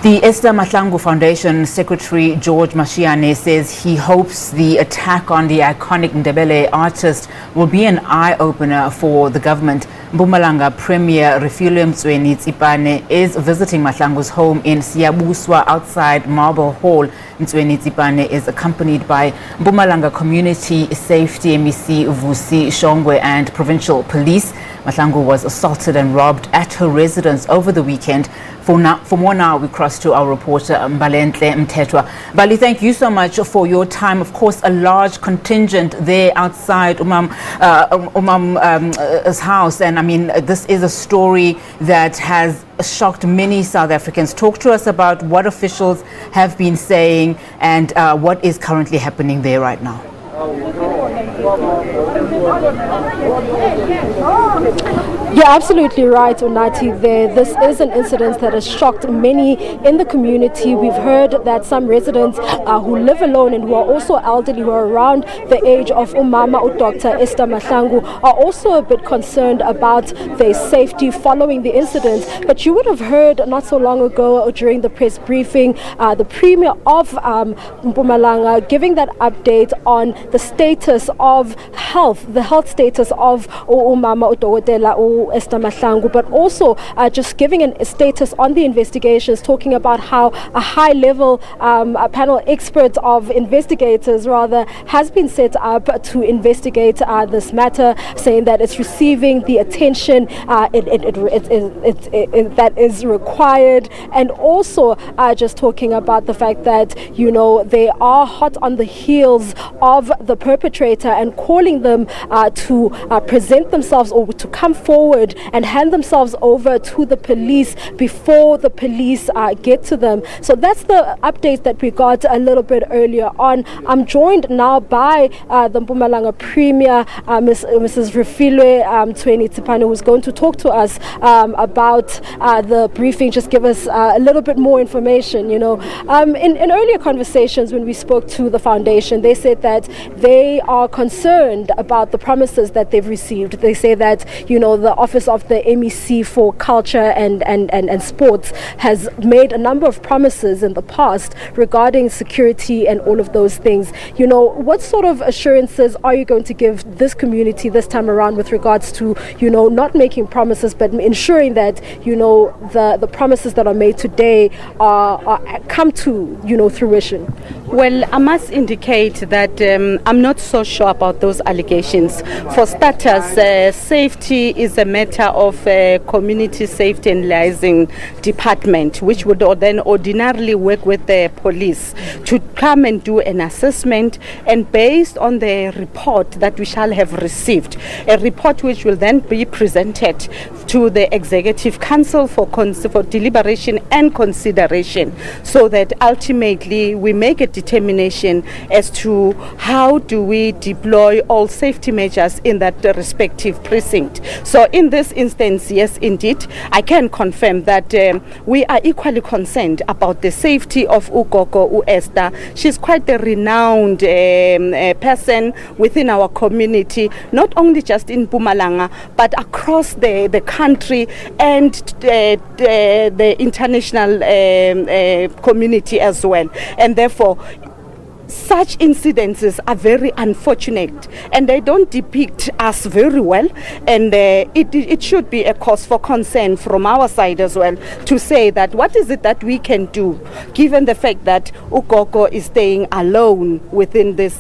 The Esther Mahlangu Foundation Secretary George Mashiane says he hopes the attack on the iconic Ndebele artist will be an eye-opener for the government. Mpumalanga Premier Refilwe Mtshweni-Tsipane is visiting Mahlangu's home in Siyabuswa outside Marble Hall. Mtshweni-Tsipane is accompanied by Mpumalanga Community Safety MEC Vusi, Shongwe and provincial police. Mahlangu was assaulted and robbed at her residence over the weekend. For more now, we cross to our reporter Mbalenhle Mthethwa. Bali, thank you so much for your time. Of course, a large contingent there outside Umam's house, and I mean, this is a story that has shocked many South Africans. Talk to us about what officials have been saying and what is currently happening there right now. You're absolutely right, Unati. This is an incident that has shocked many in the community. We've heard that some residents who live alone and who are also elderly, who are around the age of Umama Dr. Esther Mahlangu, are also a bit concerned about their safety following the incident. But you would have heard not so long ago during the press briefing, the Premier of Mpumalanga giving that update on the status of health, the health status of Umama Udokotela Esther Mahlangu, but also just giving a status on the investigations, talking about how a high-level panel expert of investigators rather has been set up to investigate this matter, saying that it's receiving the attention that is required, and also just talking about the fact that, you know, they are hot on the heels of the perpetrator and calling them to present themselves or to come forward and hand themselves over to the police before the police get to them. So that's the update that we got a little bit earlier on. I'm joined now by the Mpumalanga Premier, Mrs. Refilwe Mtshweni-Tsipane, who's going to talk to us about the briefing, just give us a little bit more information. You know, in earlier conversations when we spoke to the foundation, they said that they are concerned about the promises that they've received. They say that, you know, the Office of the MEC for Culture and Sports has made a number of promises in the past regarding security and all of those things. You know, what sort of assurances are you going to give this community this time around with regards to, you know, not making promises but ensuring that, you know, the promises that are made today are come to, you know, fruition? Well, I must indicate that I'm not so sure about those allegations. For starters, safety is a matter of community safety and liaison department, which would then ordinarily work with the police to come and do an assessment, and based on the report that we shall have received, a report which will then be presented to the Executive Council for deliberation and consideration, so that ultimately we make a determination as to how do we deploy all safety measures in that respective precinct. So in this instance, yes, indeed, I can confirm that we are equally concerned about the safety of Ugogo Esther. She's quite a renowned person within our community, not only just in Mpumalanga, but across the country and the international community as well. And therefore, such incidences are very unfortunate and they don't depict us very well, and it should be a cause for concern from our side as well, to say that what is it that we can do given the fact that Ugogo is staying alone within this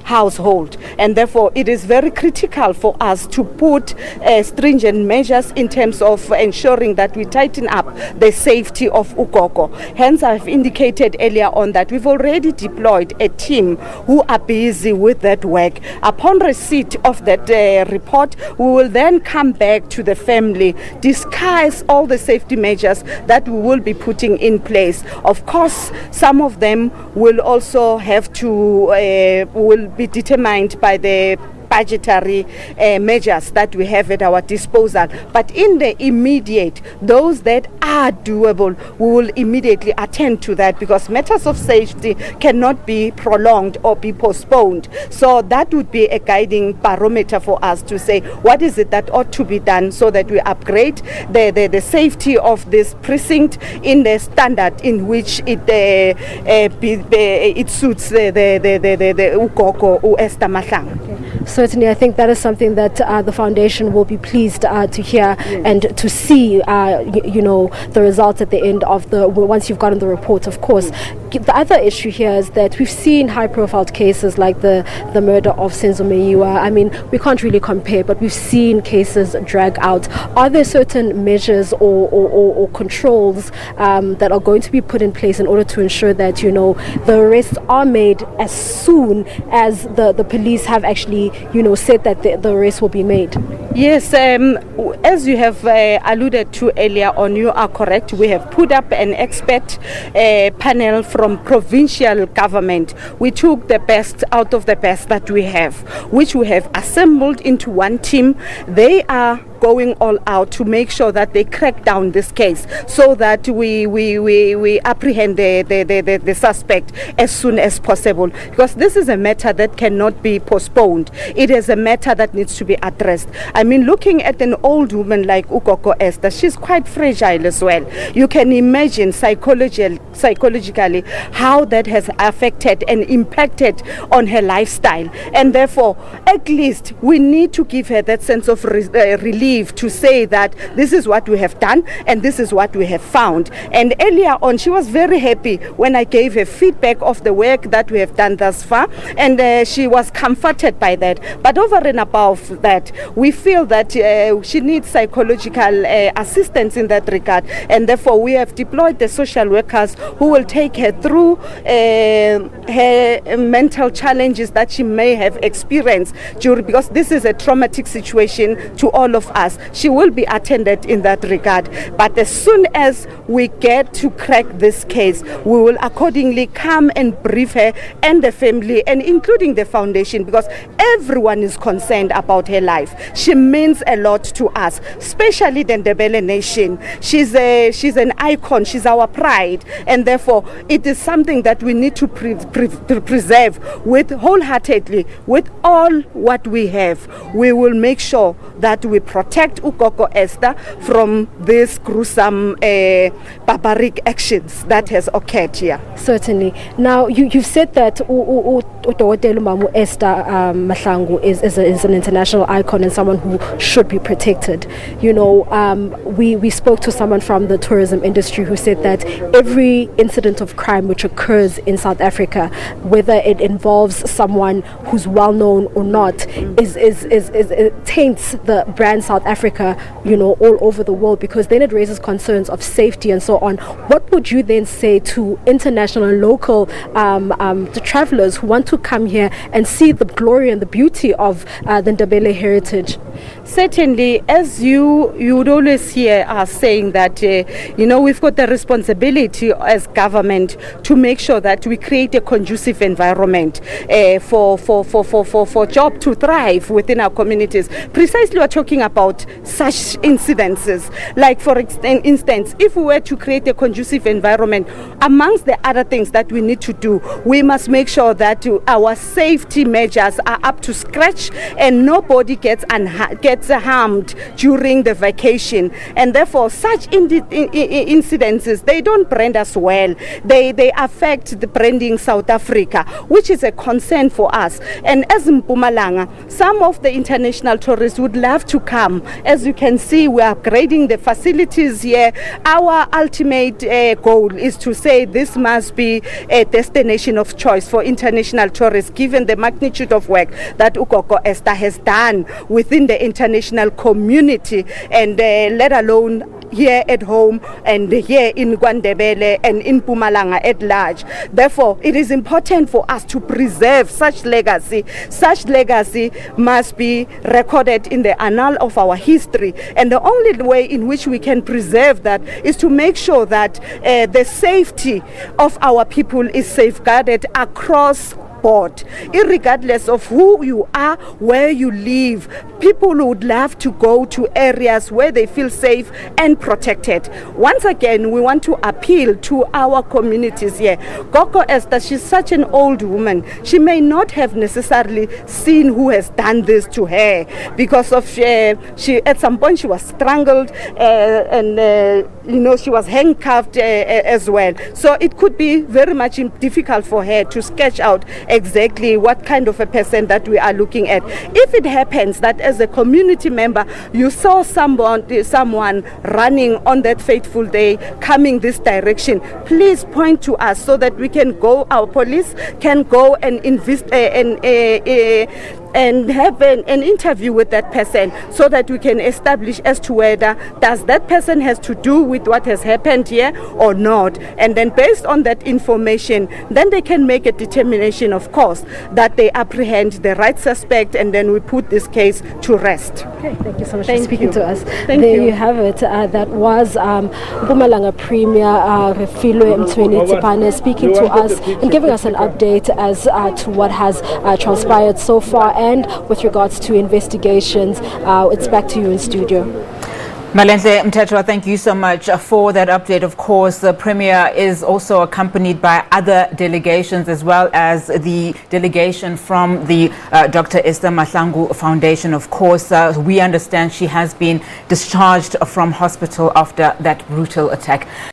household. And therefore it is very critical for us to put stringent measures in terms of ensuring that we tighten up the safety of Ugogo. Hence, I've indicated earlier on that we've already deployed a team who are busy with that work. Upon receipt of that report, we will then come back to the family, discuss all the safety measures that we will be putting in place. Of course, some of them will also have to will be determined by the budgetary measures that we have at our disposal. But in the immediate, those that are doable, we will immediately attend to that, because matters of safety cannot be prolonged or be postponed. So that would be a guiding barometer for us to say what is it that ought to be done so that we upgrade the safety of this precinct in the standard in which it suits the Ugogo Esther Mahlangu. Certainly, I think that is something that the foundation will be pleased to hear and to see, the results at the end of once you've gotten the report, of course. The other issue here is that we've seen high-profile cases like the murder of Senzo Meyiwa. I mean, we can't really compare, but we've seen cases drag out. Are there certain measures or controls that are going to be put in place in order to ensure that, the arrests are made as soon as the police have actually, said that the arrest will be made? Yes, as you have alluded to earlier on, you are correct. We have put up an expert panel from provincial government. We took the best out of the best that we have, which we have assembled into one team. They are going all out to make sure that they crack down this case so that we apprehend the suspect as soon as possible, because this is a matter that cannot be postponed. It is a matter that needs to be addressed. I mean, looking at an old woman like Ugogo Esther, she's quite fragile as well. You can imagine psychologically how that has affected and impacted on her lifestyle, and therefore at least we need to give her that sense of relief to say that this is what we have done and this is what we have found. And earlier on, she was very happy when I gave her feedback of the work that we have done thus far, and she was comforted by that. But over and above that, we feel that she needs psychological assistance in that regard, and therefore we have deployed the social workers who will take her through her mental challenges that she may have experienced because this is a traumatic situation to all of us. She will be attended in that regard. But as soon as we get to crack this case, we will accordingly come and brief her and the family, and including the foundation, because everyone is concerned about her life. She means a lot to us, especially the Ndebele nation. She's an icon. She's our pride, and therefore it is something that we need to preserve wholeheartedly with all what we have. We will make sure that we protect Ugogo Esther from these gruesome barbaric actions that has occurred here. Certainly. Now, you've said that Esther Mahlangu is an international icon and someone who should be protected. We spoke to someone from the tourism industry who said that every incident of crime which occurs in South Africa, whether it involves someone who's well known or not, it taints the brand South Africa, all over the world, because then it raises concerns of safety and so on. What would you then say to international and local the travelers who want to come here and see the glory and the beauty of the Ndebele heritage? Certainly, as you would always hear us saying that, we've got the responsibility as government to make sure that we create a conducive environment for job to thrive within our communities. Precisely, we're talking about such incidences. Like, for instance, if we were to create a conducive environment, amongst the other things that we need to do, we must make sure that our safety measures are up to scratch and nobody gets harmed during the vacation. And therefore, such incidences, they don't brand us well. They affect the branding South Africa, which is a concern for us. And as Mpumalanga, some of the international tourists would love to come. As you can see, we are upgrading the facilities here. Our ultimate goal is to say this must be a destination of choice for international tourists, given the magnitude of work that Ugogo Esther has done within the international community, and let alone here at home and here in Ndebele and in Mpumalanga at large. Therefore, it is important for us to preserve such legacy. Such legacy must be recorded in the annal of our history, and the only way in which we can preserve that is to make sure that the safety of our people is safeguarded across board, irregardless of who you are, where you live. People would love to go to areas where they feel safe and protected. Once again, we want to appeal to our communities here. Gogo Esther, she's such an old woman. She may not have necessarily seen who has done this to her, because of she at some point she was strangled and she was handcuffed as well. So it could be very much difficult for her to sketch out exactly what kind of a person that we are looking at. If it happens that as a community member you saw someone running on that fateful day coming this direction, please point to us so that we can go, our police can go and and have an interview with that person, so that we can establish as to whether does that person has to do with what has happened here or not. And then based on that information, then they can make a determination, of course, that they apprehend the right suspect, and then we put this case to rest. Okay, thank you so much for speaking to us. Thank there you. You have it. That was Mpumalanga Premier Refilwe Mtshweni-Tsipane speaking to us and giving us an update as to what has transpired so far. And with regards to investigations, it's back to you in studio. Mbalenhle Mthethwa, thank you so much for that update. Of course, the Premier is also accompanied by other delegations, as well as the delegation from the Dr. Esther Mahlangu Foundation. Of course, we understand she has been discharged from hospital after that brutal attack.